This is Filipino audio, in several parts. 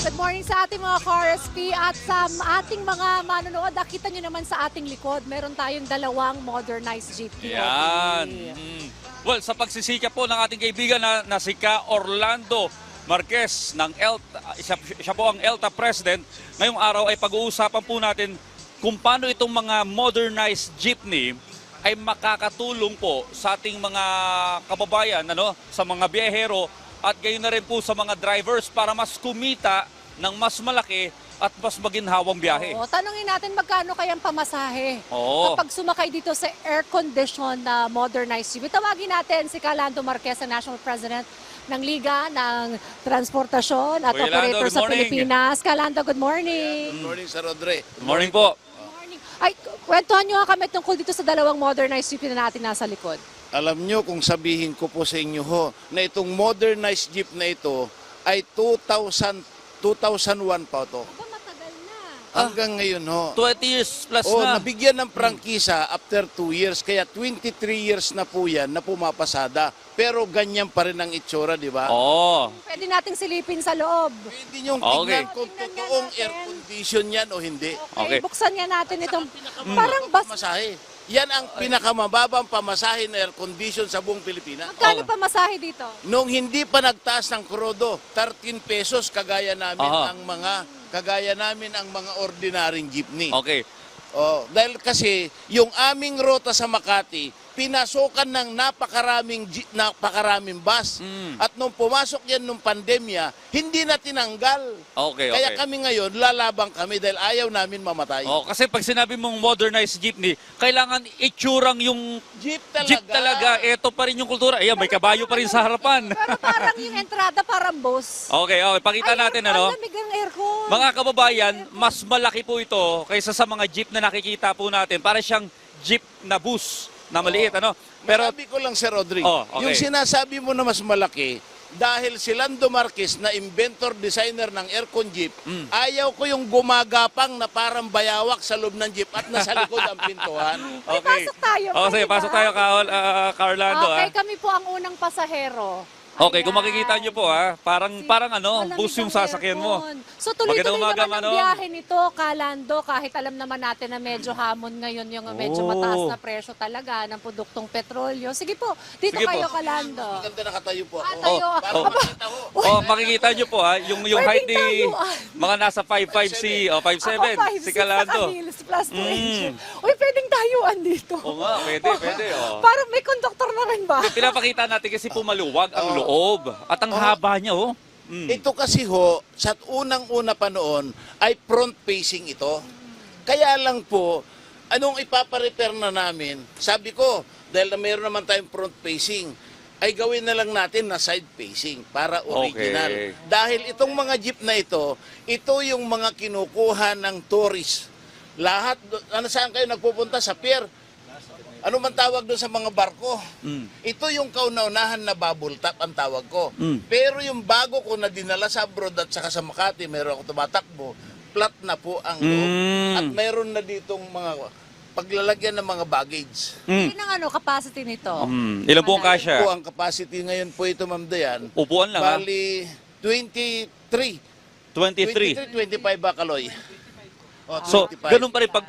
Good morning sa ating mga ka-RSP at sa ating mga manonood. Nakita nyo naman sa ating likod, meron tayong dalawang modernized jeepney. Yan. Well, sa pagsisikap po ng ating kaibigan na si Ka Orlando Marquez ng ELTA, siya po ang ELTA President. Ngayong araw ay pag-uusapan po natin kung paano itong mga modernized jeepney ay makakatulong po sa ating mga kababayan, sa mga biyahero at gayon na rin po sa mga drivers para mas kumita ng mas malaki at mas maginhawang biyahe. Oo, tanungin natin magkano kayang pamasahe Oo. kapag sumakay dito sa air-conditioned na modernized jeep. Tawagin natin si Orlando Marquez, ang National President ng Liga ng Transportasyon at Kuya Lando, Operator good sa morning. Pilipinas. Orlando, good morning. Good morning, Sir Rodre. Good morning po. Morning. Ay, kwentuhan nyo nga kami tungkol dito sa dalawang modernized jeep na natin nasa likod. Alam nyo kung sabihin ko po sa inyo na itong modernized jeep na ito ay 2001 pa ito. Aba, matagal na. Hanggang ngayon 20 years plus na. nabigyan ng prangkisa after 2 years, kaya 23 years na po yan na pumapasada. Pero ganyan pa rin ang itsura, di ba? Oo. Pwede nating silipin sa loob. Pwede niyong Okay. tingnan kung Tingnan nga totoong natin. air condition yan o hindi. Okay. Buksan nga natin itong parang bas. Pamasahe. Yan ang pinakamababang pamasahe na air condition sa buong Pilipinas. Magkano pa masahe dito? Nung hindi pa nagtaas ng krudo, 13 pesos kagaya namin Aha. ang mga ordinaryong jeepney. Okay. Oh, dahil kasi yung aming rota sa Makati, pinasokan ng napakaraming bus. At nung pumasok yan nung pandemya, hindi na tinanggal. Okay, Kaya okay. kami ngayon, lalabang kami dahil ayaw namin mamatay. Oh, kasi pag sinabi mong modernized jeepney, kailangan itsurang yung Jeep talaga. jeep talaga. Ito pa rin yung kultura. Ayan, may kabayo pa rin sa harapan. Pero parang yung entrada parang bus. Okay, pakita natin Ang lamig ang aircon. Mga kababayan, mas malaki po ito kaysa sa mga jeep na nakikita po natin. Para siyang jeep na bus na maliit, Pero Masabi ko lang, Sir Rodrigo, Oh, okay. yung sinasabi mo na mas malaki, dahil si Lando Marquez na inventor designer ng aircon jeep, ayaw ko yung gumagapang na parang bayawak sa loob ng jeep at nasa likod ang pintuan. Ay, pasok tayo. Oh, sige, pwede pasok ba? tayo, Ka Orlando. Okay, kami po ang unang pasahero. Okay, kung Ayan. makikita nyo po, parang Malamig bus yung ang sasakyan mo. aircon. So tuloy-tuloy Magandang umaga, naman ang Manong. biyahe nito, Kalando, kahit alam naman natin na medyo hamon ngayon yung medyo mataas na presyo talaga ng produktong petrolyo. Sige po, dito Sige kayo, po. Kalando. Maganda nakatayo po ako. Tayo. Para makita ko. Makikita nyo po, yung Pwedeng height ni tayuan. mga nasa 5'5 si, 5'7 si Kalando. Plus 2 inches. Uy, pwedeng tayuan dito. Oo nga, pwede. Parang may konduktor na rin ba? Pinapakita natin kasi pumaluwag ang loob at ang haba niya, Ito kasi sa unang-una pa noon ay front-facing ito. Kaya lang po, anong ipaparepair na namin, sabi ko, dahil na mayroon naman tayong front-facing, ay gawin na lang natin na side-facing para original. Okay. Dahil itong mga jeep na ito yung mga kinukuha ng tourist. Lahat, saan kayo nagpupunta? Sa pier. Ano man tawag doon sa mga barko? Ito yung kauna-unahan na bubble top ang tawag ko. Pero yung bago ko na dinala sa abroad at saka sa Makati, meron ako tumatakbo, flat na po ang loob. At meron na ditong mga paglalagyan ng mga baggage. Yun ang capacity nito. Ilan po ang kasya? Po ang capacity ngayon po ito, Ma'am Dayan. Upuan lang, Bali, 23. 23. 25 bakaloy. O, So, 25. ganun pa rin pag...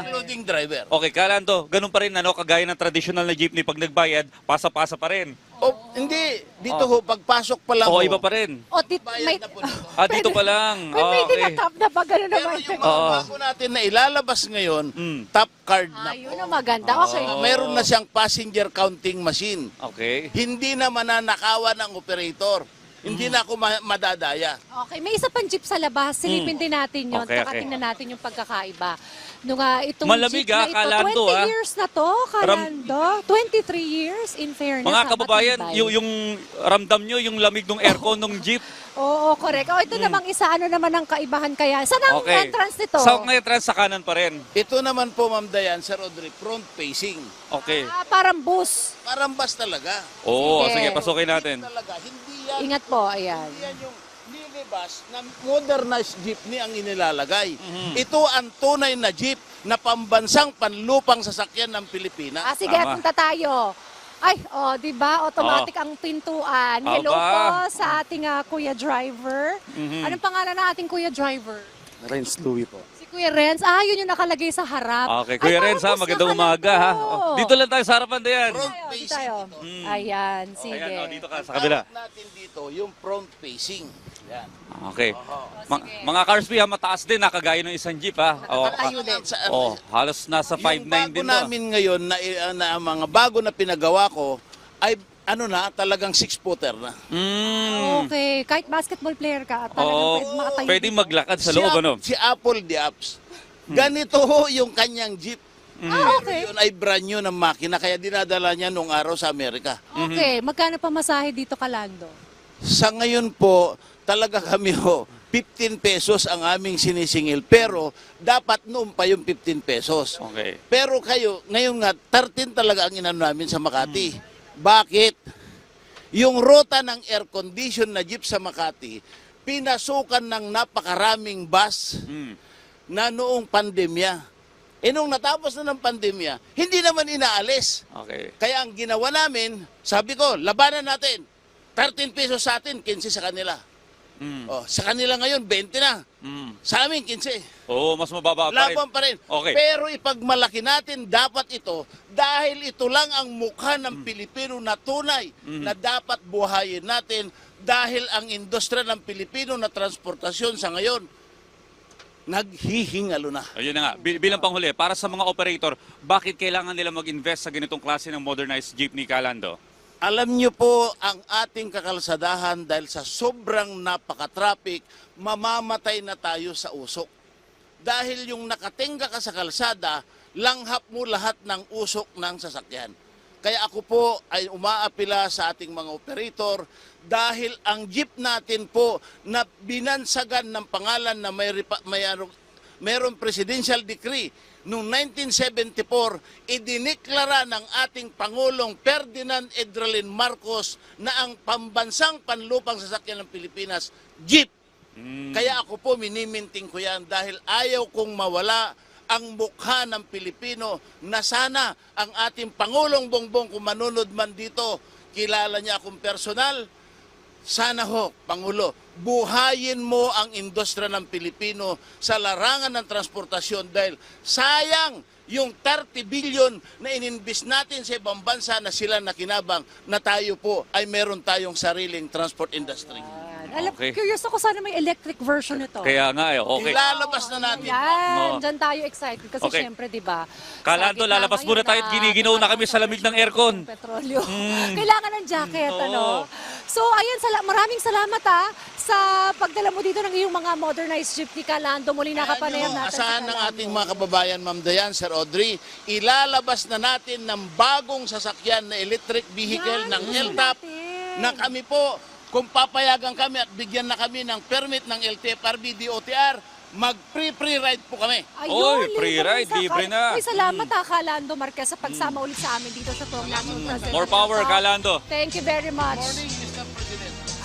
Including driver. Okay, Kalando, ganun pa rin, kagaya ng traditional na jeepney, pag nagbayad, pasa-pasa pa rin. O, hindi. Dito pagpasok pa lang Oo, iba pa rin. O, Bayad na po dito. Dito pa lang. may Okay. tinatap na ba? Ganun Pero naman. yung mga bago natin na ilalabas ngayon, top card na Ayun po. ang maganda. Okay. Meron na siyang passenger counting machine. Okay. Hindi na mananakawan ng operator. Hindi na ako madadaya. Okay, may isa pang jeep sa labas. Silipin din natin yun. Okay, Saka okay. tingnan natin yung pagkakaiba. Nung itong Malamig, jeep na ito, Kalando, 20 years na to, Kalando. 23 years in fairness. Mga kababayan, matibay. yung ramdam nyo, yung lamig ng aircon ng jeep. Oo, correct. O, ito namang isa, ano naman ang kaibahan kaya? Saan ang Okay. entrance nito? Sa entrance sa kanan pa rin. Ito naman po, Ma'am Dayan, Sir Audrey, front facing. Okay. Parang bus. Parang bus talaga. Oo, Sige. sige, pasukin natin. Talaga, hindi yan, Ingat po, ayan. hindi yan yung minibus na modernized jeepney ang inilalagay. Ito ang tunay na jeep na pambansang panlupang sasakyan ng Pilipinas. Sige, Tama. punta tayo. Ay, oh, di ba? Automatic ang pintuan. Hello Aba. po sa ating Kuya Driver. Anong pangalan ng ating Kuya Driver? Renz Louie po. Si Kuya Renz. Yun yung nakalagay sa harap. Okay, Kuya Ay, Renz, parang magandang gusto ka umaga lang ha. to. Oh, dito lang tayo sa harapan na yan. Front Dito facing tayo. ito. Ayan, sige. Ayan, dito ka sa Ang kabila. tawag natin dito, yung front facing. Yan. Okay. sige. Mga cars ha, mataas din, nakagaya ng isang jeep ha. Nakatayo din. Halos nasa 5'9 Yung bago din to. namin ngayon na mga bago na pinagawa ko ay talagang 6-footer na. Okay, kahit basketball player ka, at Oo, talagang makatayo. pwedeng maglakad sa loob, ano? Si Apple the Apps. Ganito ho yung kanyang jeep. Okay. Yun ay brand new ng makina kaya dinadala niya nung araw sa Amerika. Okay, magkano pa masahe dito, Kalando? Sa ngayon po, talaga kami 15 pesos ang aming sinisingil. Pero dapat noon pa yung 15 pesos. Okay. Pero kayo, ngayon nga, 13 talaga ang inano namin sa Makati. Bakit? Yung ruta ng air condition na jeep sa Makati, pinasukan ng napakaraming bus na noong pandemya. Nung natapos na ng pandemya, hindi naman inaalis. Okay. Kaya ang ginawa namin, sabi ko, labanan natin. 13 pesos sa atin, 15 sa kanila. Sa kanila ngayon, 20 na. Sa amin, 15. Oo, mas mababa pa rin. Laban pa rin. Okay. Pero ipagmalaki natin dapat ito dahil ito lang ang mukha ng Pilipino na tunay na dapat buhayin natin dahil ang industriya ng Pilipino na transportasyon sa ngayon naghihingalo na. Ayun na nga, bilang panghuli, para sa mga operator, bakit kailangan nila mag-invest sa ganitong klase ng modernized jeepney, Kalando? Alam niyo po, ang ating kakalsadahan dahil sa sobrang napaka-traffic, mamamatay na tayo sa usok. Dahil yung nakatingga ka sa kalsada, langhap mo lahat ng usok ng sasakyan. Kaya ako po ay umaapila sa ating mga operator dahil ang jeep natin po na binansagan ng pangalan na mayroong presidential decree noong 1974, idiniklara ng ating Pangulong Ferdinand Edralin Marcos na ang pambansang panlupang sasakyan ng Pilipinas, jeep. Kaya ako po miniminting ko yan dahil ayaw kong mawala ang mukha ng Pilipino na sana ang ating Pangulong Bongbong kung manunod man dito, kilala niya akong personal. Sana ho, Pangulo, buhayin mo ang industriya ng Pilipino sa larangan ng transportasyon dahil sayang yung 30 billion na ininvest natin sa ibang bansa na sila nakinabang na tayo po ay meron tayong sariling transport industry. Alam, Okay. curious ako sana may electric version nito. Kaya nga, okay. Ilalabas na natin. Yan, Oo. dyan tayo excited kasi Okay. syempre, di ba? Kalando, sa gitna lalabas ngayon muna tayo at giniginaw na kami sa lamig ng aircon. Petrolyo. Kailangan ng jacket, Oo. ano? So, ayan, maraming salamat sa pagdala mo dito ng iyong mga modernized jeepney, Kalando. Muli nakapanayam natin Asahan sa ng Kalando. ating mga kababayan, Ma'am Dayan, Sir Audrey, ilalabas na natin ng bagong sasakyan na electric vehicle Yan, ng gusto LTAP natin. na kami po, kung papayagan kami at bigyan na kami ng permit ng LTFRB DOTR, mag-free ride po kami. Oy, Ayun, free libre ride, sa libre kal- na. Uy, salamat Kalando Marquez sa pagsama ulit sa amin dito sa National President. More power, Kalando. Thank you very much.